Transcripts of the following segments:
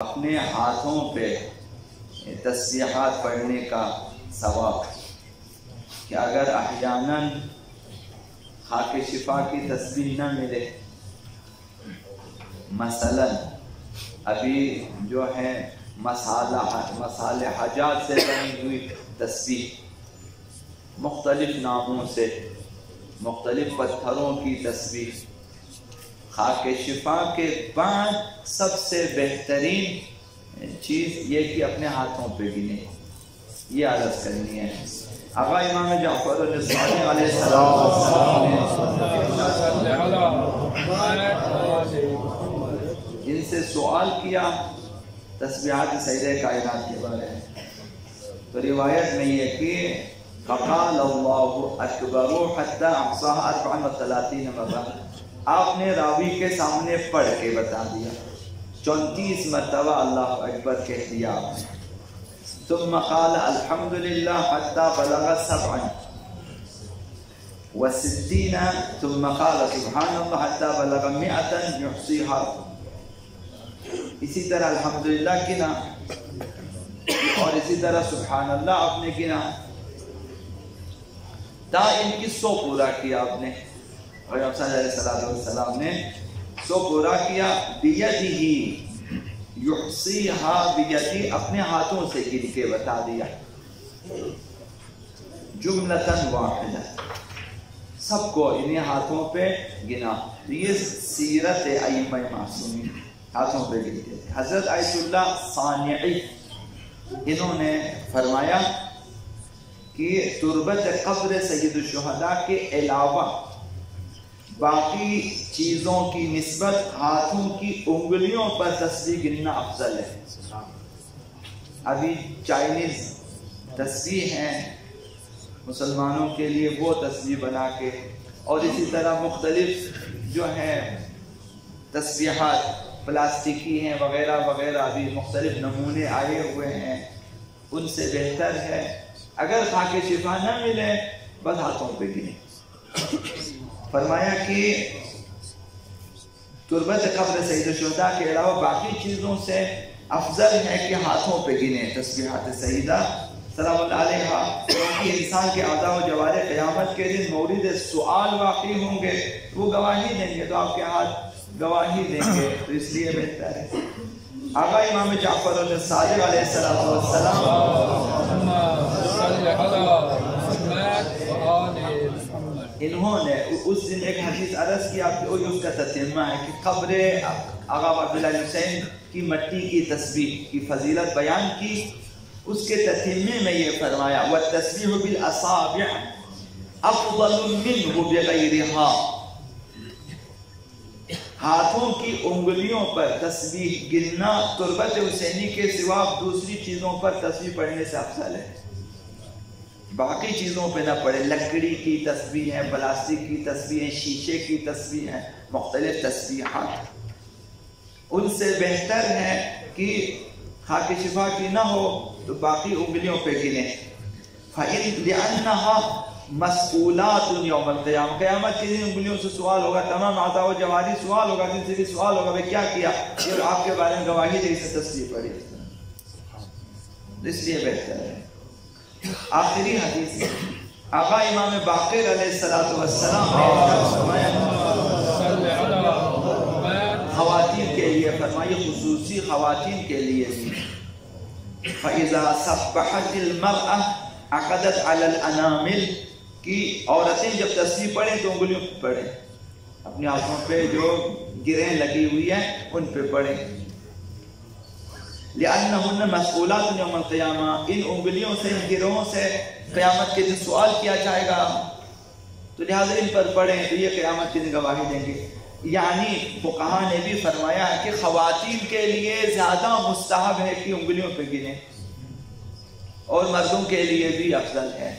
اپنے ہاتھوں پہ تسبیحات پڑھنے کا ثواب کہ اگر احیاناً خاک شفا کی تسبیح نہ ملے، مثلاً ابھی جو ہے مصالح حجات سے بنی ہوئی تسبیح، مختلف ناموں سے مختلف پتھروں کی تسبیح، خاک شفا کے بعد سب سے بہترین چیز یہ کہ اپنے ہاتھوں پہ گنے، یہ عرض کرنی ہے۔ آقا امام جعفر الصادق علیہ السلام نے ان سے سوال کیا تسبیحات سیدہ کائنات کے بارے میں، تو روایت میں یہ کہ فقال اللہ اکبر حتی احصاها 34 مرہ، آپ نے راوی کے سامنے پڑھ کے بتا دیا، 34 مرتبہ اللہ اکبر کہہ دیا آپ نے۔ ثم قال الحمدللہ حتی بلغ 67 ثم قال سبحان اللہ حتی بلغ 100 يحصيها، اسی طرح الحمدللہ گنا اور اسی طرح سبحان اللہ آپ نے گنا، تا ان کی 100 پورا کیا آپ نے، اور آپ صلی اللہ علیہ وسلم نے 100 پورا کیا۔ بیدہ یحصیہا، بیدی اپنے ہاتھوں سے گن کے بتا دیا، جملتاً واحدہ، سب کو انہیں ہاتھوں پہ گنا۔ یہ سیرت ائمہ معصومین، ہاتھوں پہ گنتے تھے۔ حضرت آیت اللہ صانعی انہوں نے فرمایا کہ تربت قبر سید الشہداء کے علاوہ باقی چیزوں کی نسبت ہاتھوں کی انگلیوں پر تسبیح گننا افضل ہے۔ ابھی چائنیز تسبیح ہیں مسلمانوں کے لیے، وہ تسبیح بنا کے، اور اسی طرح مختلف جو ہیں تسبیحات پلاسٹکی ہیں وغیرہ وغیرہ، ابھی مختلف نمونے آئے ہوئے ہیں، ان سے بہتر ہے اگر خاک شفا نہ ملے بس ہاتھوں پہ گنے۔ فرمایا کہ تربت قبر سید الشہداء کے علاوہ باقی چیزوں سے افضل ہے کہ ہاتھوں پہ گنے تسبیحات سیدہ سلام اللہ علیہا، کیونکہ انسان کے اعضاء و جوارح قیامت کے دن مورد سوال واقع ہوں گے، وہ گواہی دیں گے، تو آپ کے ہاتھ گواہی دیں گے، تو اس لیے بہتر ہے۔ آقا امام جعفر الصادق علیہ السلام انہوں نے اس دن ایک حدیث عرض کی، آپ کو اس کا تتمہ ہے کہ قبر آقا عبداللہ حسین کی مٹی کی تسبیح کی فضیلت بیان کی، اس کے تتمے میں یہ فرمایا وَالتَّسْبِحُ بِالْأَصَابِعِ أَفْضَلُ مِنْهُ بِغَيْرِهَا، ہاتھوں کی انگلیوں پر تسبیح گننا تربت حسینی کے سوا دوسری چیزوں پر تسبیح پڑھنے سے افضل ہے۔ باقی چیزوں پہ نہ پڑھے، لکڑی کی تسبیح ہیں، پلاسٹک کی تسبیح ہیں، شیشے کی تسبیح ہیں، مختلف تسبیحات، ان سے بہتر ہے کہ خاک شفا کی نہ ہو تو باقی انگلیوں پہ گنے۔ فَإِنْ لِأَنَّهَا مسئولات یوم القیامہ، قیامت کے دن انگلیوں سے سوال ہوگا، تمام اعضاء و جواری سوال ہوگا، جن سے بھی سوال ہوگا وہ کیا کیا، پھر آپ کے بارے میں گواہی دے سے تصدیق پڑی، اس لیے بہتر ہے۔ آخری حدیث آقا امام باقر علیہ السلام نے خواتین کے لیے فرمائی، خصوصی خواتین کے لیے بھی، فَإِذَا صَبَّحَتِ الْمَرْأَةِ عَقَدَتْ عَلَى الْأَنَامِلِ، کہ عورتیں جب تسبیح پڑھیں تو انگلیوں پہ پڑھیں، اپنے ہاتھوں پہ جو گرہیں لگی ہوئی ہیں ان پہ پڑھیں، لِأَنَّهُنَّ مَسْئُولَاتٌ يَوْمَ الْقِيَامَةِ، ان انگلیوں سے، ان گرہوں سے قیامت کے دن سوال کیا جائے گا، تو لہذا ان پر پڑھیں تو یہ قیامت کے دن گواہی دیں گے۔ یعنی فقہاء نے بھی فرمایا ہے کہ خواتین کے لیے زیادہ مستحب ہے کہ انگلیوں پہ گنیں، اور مردوں کے لیے بھی افضل ہے،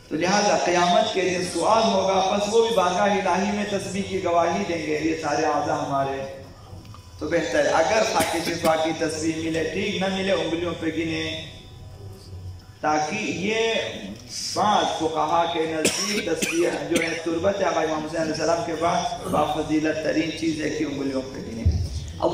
تو لہذا قیامت کے دن سوال ہوگا، پس وہ بھی بارگاہ الہی میں تسبیح کی گواہی دیں گے، یہ سارے اعضاء ہمارے، تو بہتر ہے اگر خاک شفا کی تسبیح ملے ٹھیک، نہ ملے انگلیوں پہ گنیں، تاکہ یہ بعض فقہاء کے نزدیک تسبیح جو ہے تربت آقا امام حسین علیہ السلام کے بعد با فضیلت ترین چیز ہے کہ انگلیوں پہ گنیں۔